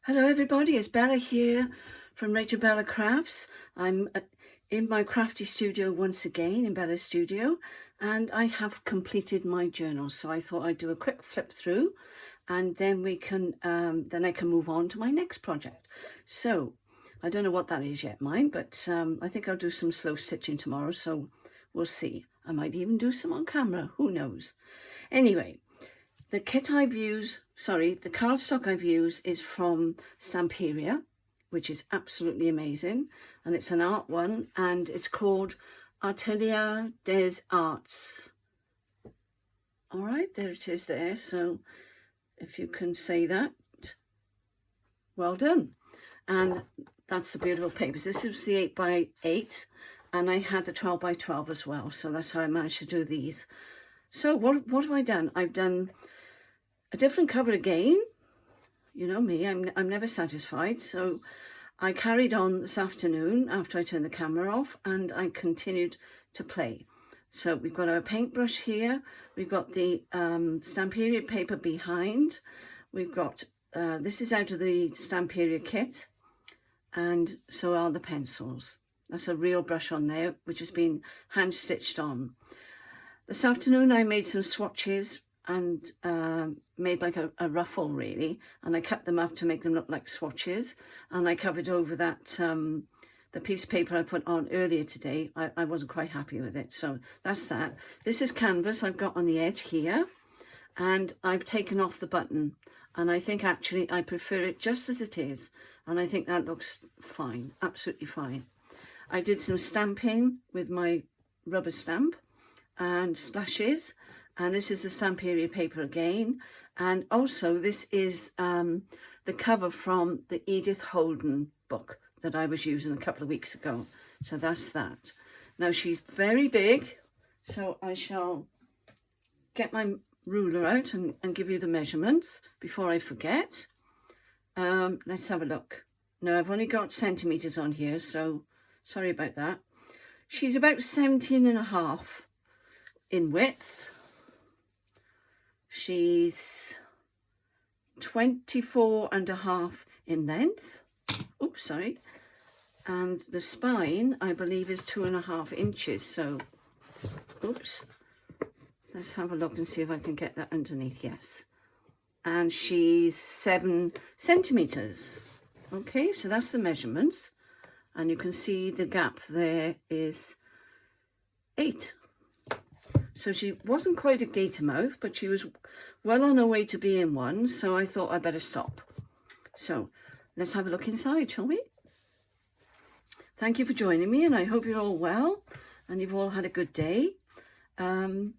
Hello everybody, it's Bella here from RachandBellaCrafts. I'm in my crafty studio once again, in Bella's studio, and I have completed my journal. So I thought I'd do a quick flip through and then we can, then I can move on to my next project. So I don't know what that is yet, mine, but I think I'll do some slow stitching tomorrow, so we'll see. I might even do some on camera, who knows. Anyway, the kit I've used, the cardstock I've used is from STAMPERIA, which is absolutely amazing. And it's an art one, and it's called Atelier des Arts. All right, there it is there. So if you can say that, well done. And that's the beautiful papers. This is the 8x8, and I had the 12x12 as well. So that's how I managed to do these. So what have I done? I've done a different cover again. You know me, I'm never satisfied. So I carried on this afternoon after I turned the camera off, and I continued to play. So we've got our paintbrush here. We've got the STAMPERIA paper behind. We've got, this is out of the STAMPERIA kit. And so are the pencils. That's a real brush on there, which has been hand stitched on. This afternoon I made some swatches and made like a ruffle really, and I cut them up to make them look like swatches, and I covered over that the piece of paper I put on earlier today. I wasn't quite happy with it, so that's that. This is canvas I've got on the edge here, and I've taken off the button, and I think actually I prefer it just as it is, and I think that looks fine, absolutely fine. I did some stamping with my rubber stamp and splashes, and this is the STAMPERIA paper again, and also this is the cover from the Edith Holden book that I was using a couple of weeks ago. So that's that. Now she's very big, so I shall get my ruler out and give you the measurements before I forget. Let's have a look. Now I've only got centimeters on here, so sorry about that. She's about 17.5 in width. She's 24.5 in length. Oops, sorry. And the spine, I believe, is 2.5 inches. So, oops. Let's have a look and see if I can get that underneath. Yes. And she's 7 centimeters. Okay, so that's the measurements. And you can see the gap there is 8. So she wasn't quite a gator mouth, but she was well on her way to being one. So I thought I'd better stop. So let's have a look inside, shall we? Thank you for joining me, and I hope you're all well and you've all had a good day. I've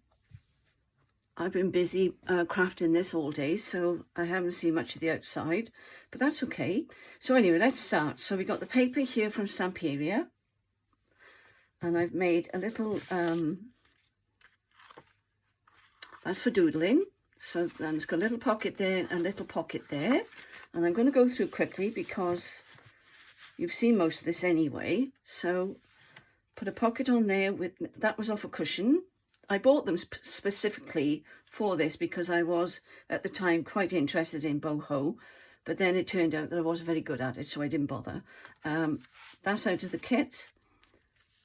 been busy crafting this all day, so I haven't seen much of the outside, but that's okay. So anyway, let's start. So we got the paper here from STAMPERIA, and I've made a little, that's for doodling. So then it's got a little pocket there and a little pocket there. And I'm going to go through quickly because you've seen most of this anyway. So put a pocket on there with, that was off a cushion. I bought them specifically for this because I was at the time quite interested in boho, but then it turned out that I wasn't very good at it, so I didn't bother. That's out of the kit,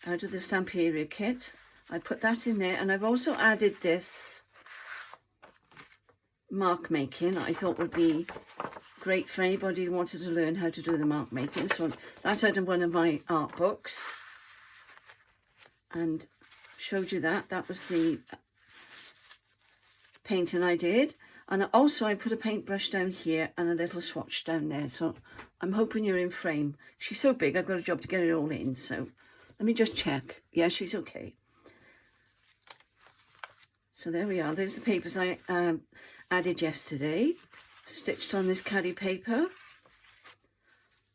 out of the STAMPERIA kit. I put that in there, and I've also added this mark making. I thought would be great for anybody who wanted to learn how to do the mark making. So that's out of one of my art books, and showed you that. That was the painting I did. And also I put a paintbrush down here and a little swatch down there. So I'm hoping you're in frame. She's so big, I've got a job to get it all in. So let me just check. Yeah, she's okay. So there we are. There's the papers I added yesterday, stitched on this caddy paper.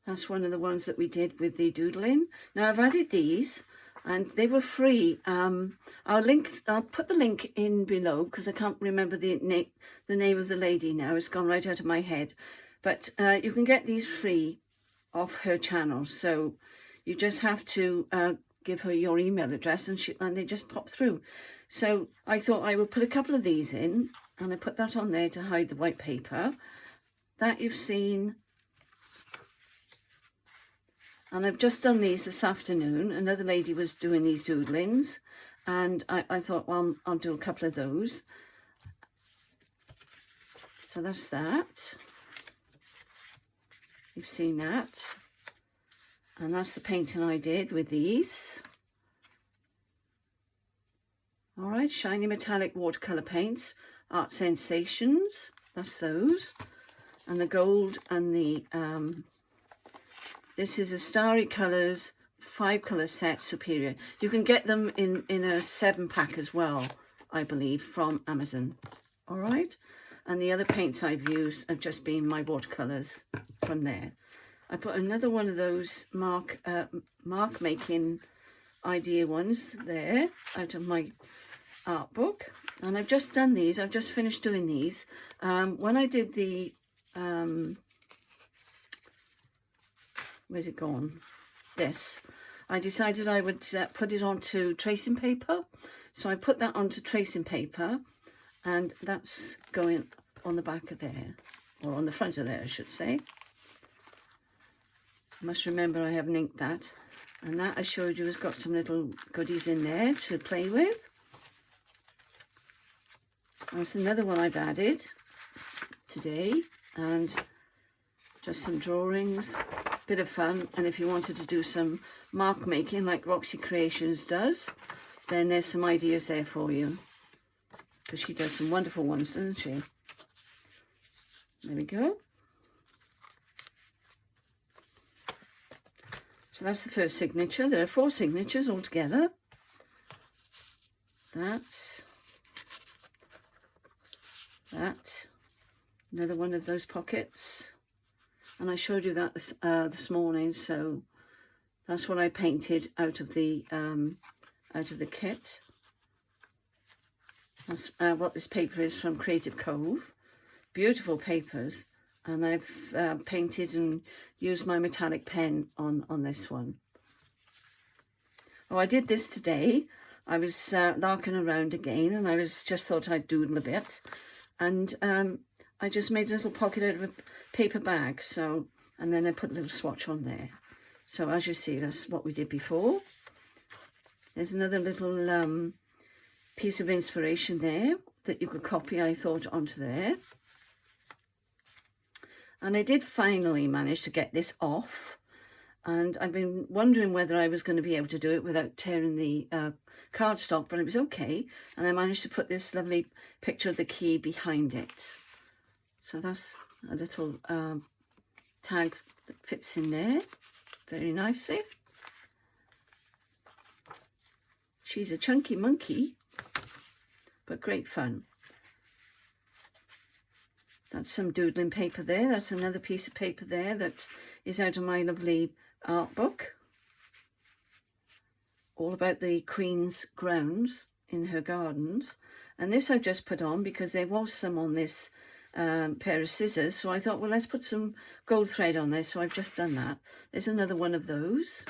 That's one of the ones that we did with the doodling. Now I've added these, and they were free. I'll put the link in below because I can't remember the name of the lady now. It's gone right out of my head. But you can get these free off her channel. So you just have to give her your email address, and they just pop through. So I thought I would put a couple of these in, and I put that on there to hide the white paper. That you've seen And I've just done these this afternoon. Another lady was doing these doodlings, and I thought, well, I'll do a couple of those. So that's that. You've seen that. And that's the painting I did with these. All right, shiny metallic watercolour paints, Art Sensations. That's those. And the gold and the, this is a Starry Colours 5-colour set Superior. You can get them in a 7-pack as well, I believe, from Amazon. All right. And the other paints I've used have just been my watercolours from there. I put another one of those mark making idea ones there out of my art book, and I've just done these. I've just finished doing these. When I did the where's it gone? This, I decided I would put it onto tracing paper, so I put that onto tracing paper, and that's going on the back of there, or on the front of there, I should say. I must remember I haven't inked that. And that I showed you has got some little goodies in there to play with. That's another one I've added today, and just some drawings, bit of fun. And if you wanted to do some mark making like Roxy Creations does, then there's some ideas there for you, because she does some wonderful ones, doesn't she? There we go. So that's the first signature. There are 4 signatures altogether. That. Another one of those pockets. And I showed you that this morning. So that's what I painted out of the kit. That's what this paper is from Creative Cove. Beautiful papers. And I've painted and used my metallic pen on this one. Oh, I did this today. I was larking around again, and I just thought I'd doodle a bit. And I just made a little pocket out of a paper bag. So, and then I put a little swatch on there. So as you see, that's what we did before. There's another little piece of inspiration there that you could copy, I thought, onto there. And I did finally manage to get this off, and I've been wondering whether I was going to be able to do it without tearing the cardstock, but it was okay, and I managed to put this lovely picture of the key behind it. So that's a little tag that fits in there very nicely. She's a chunky monkey, but great fun. That's some doodling paper there. That's another piece of paper there that is out of my lovely art book. All about the Queen's grounds in her gardens. And this I've just put on because there was some on this pair of scissors. So I thought, well, let's put some gold thread on this. So I've just done that. There's another one of those.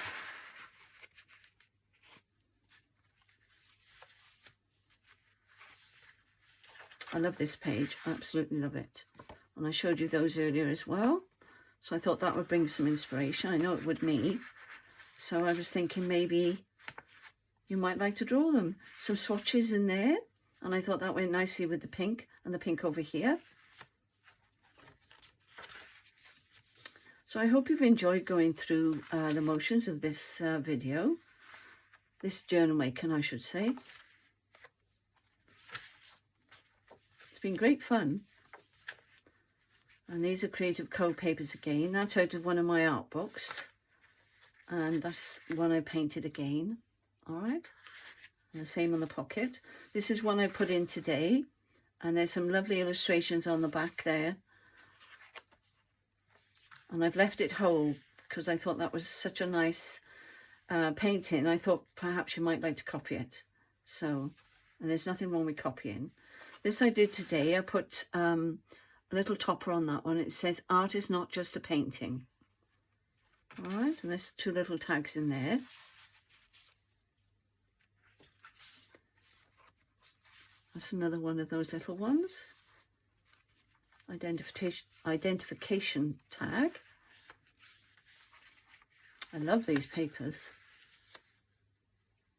I love this page. I absolutely love it. And I showed you those earlier as well. So I thought that would bring some inspiration. I know it would me. So I was thinking maybe you might like to draw them. Some swatches in there. And I thought that went nicely with the pink and the pink over here. So I hope you've enjoyed going through the motions of this video. This journal making, I should say. It's been great fun. And these are Creative Cove papers again. That's out of one of my art books. And that's one I painted again. All right. And the same on the pocket. This is one I put in today. And there's some lovely illustrations on the back there. And I've left it whole because I thought that was such a nice painting. I thought perhaps you might like to copy it. So, and there's nothing wrong with copying. This I did today. I put a little topper on that one. It says, art is not just a painting. All right, and there's 2 little tags in there. That's another one of those little ones. Identification tag. I love these papers.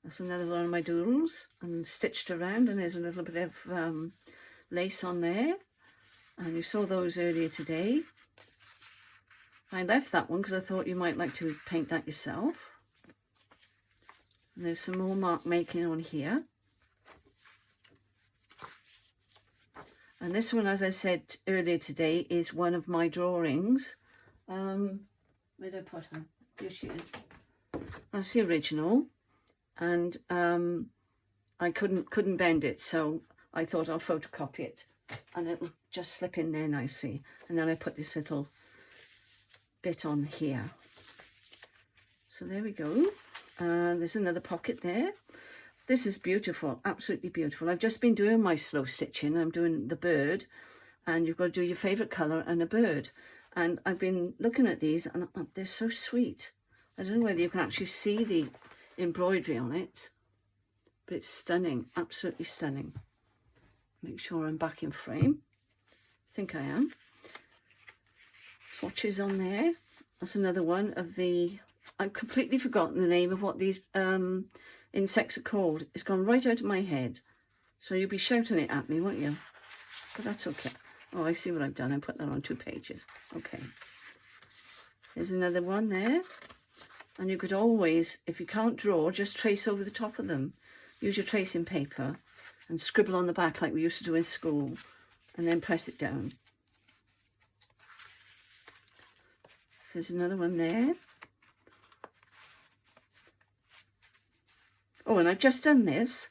That's another one of my doodles, and stitched around, and there's a little bit of lace on there, and you saw those earlier today. I left that one because I thought you might like to paint that yourself. And there's some more mark making on here. And this one, as I said earlier today, is one of my drawings. Where did I put her? Here she is. That's the original. And I couldn't bend it, so I thought I'll photocopy it. And it'll just slip in there nicely. And then I put this little bit on here. So there we go. There's another pocket there. This is beautiful, absolutely beautiful. I've just been doing my slow stitching. I'm doing the bird, and you've got to do your favourite colour and a bird. And I've been looking at these, and they're so sweet. I don't know whether you can actually see the embroidery on it, but it's stunning, absolutely stunning. Make sure I'm back in frame. I think I am. Swatches on there. That's another one of the... I've completely forgotten the name of what these insects are called. It's gone right out of my head. So you'll be shouting it at me, won't you? But that's okay. Oh, I see what I've done. I put that on 2 pages. Okay. There's another one there. And you could always, if you can't draw, just trace over the top of them. Use your tracing paper and scribble on the back like we used to do in school. And then press it down. So there's another one there. Oh, and I've just done this.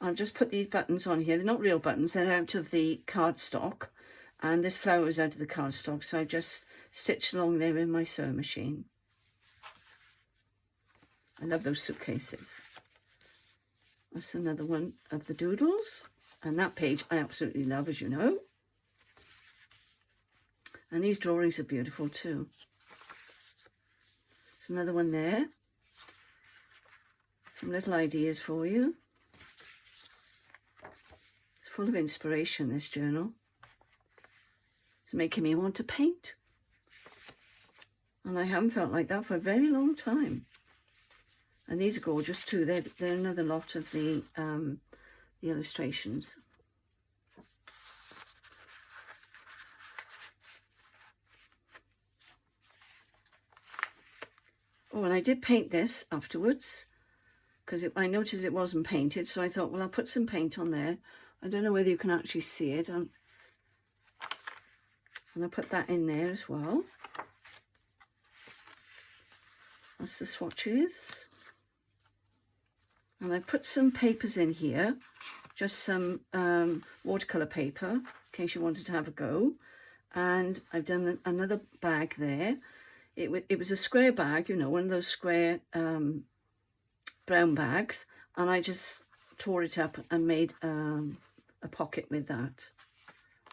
I've just put these buttons on here. They're not real buttons. They're out of the cardstock. And this flower is out of the cardstock. So I just stitched along there in my sewing machine. I love those suitcases. That's another one of the doodles. And that page I absolutely love, as you know. And these drawings are beautiful too. There's another one there. Some little ideas for you. It's full of inspiration, this journal. It's making me want to paint. And I haven't felt like that for a very long time. And these are gorgeous too. They're another lot of the illustrations. Oh, and I did paint this afterwards, because I noticed it wasn't painted, so I thought, well, I'll put some paint on there. I don't know whether you can actually see it. And I put that in there as well. That's the swatches. And I put some papers in here, just some watercolour paper, in case you wanted to have a go. And I've done another bag there. It was a square bag, you know, one of those square brown bags, and I just tore it up and made a pocket with that.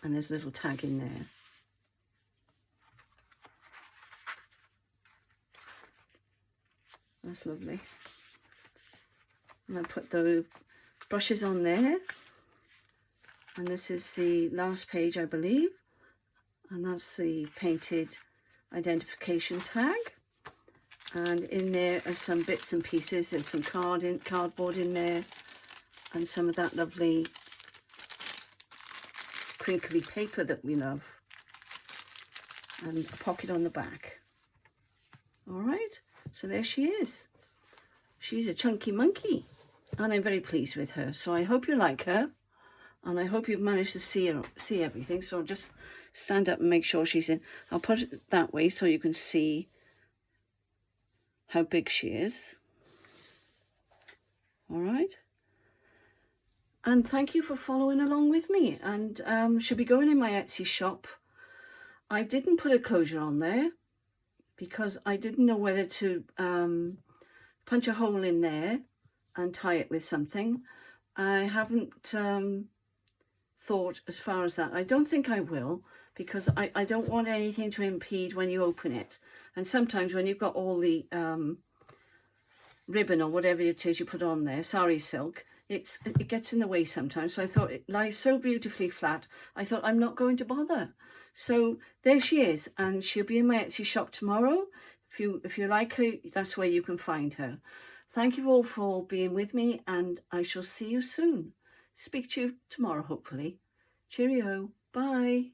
And there's a little tag in there. That's lovely. And I put the brushes on there. And this is the last page, I believe. And that's the painted identification tag. And in there are some bits and pieces. There's some cardboard in there, and some of that lovely crinkly paper that we love, and a pocket on the back. All right, so there she is. She's a chunky monkey, and I'm very pleased with her. So I hope you like her, and I hope you've managed to see everything. So I'll just stand up and make sure she's in. I'll put it that way so you can see how big she is. All right. And thank you for following along with me. And she'll be going in my Etsy shop. I didn't put a closure on there because I didn't know whether to punch a hole in there and tie it with something. I haven't thought as far as that. I don't think I will, because I don't want anything to impede when you open it. And sometimes when you've got all the ribbon or whatever it is you put on there, sari silk, it gets in the way sometimes. So I thought it lies so beautifully flat. I thought I'm not going to bother. So there she is, and she'll be in my Etsy shop tomorrow If you like her, that's where you can find her. Thank you all for being with me, and I shall see you soon. Speak to you tomorrow, hopefully. Cheerio. Bye.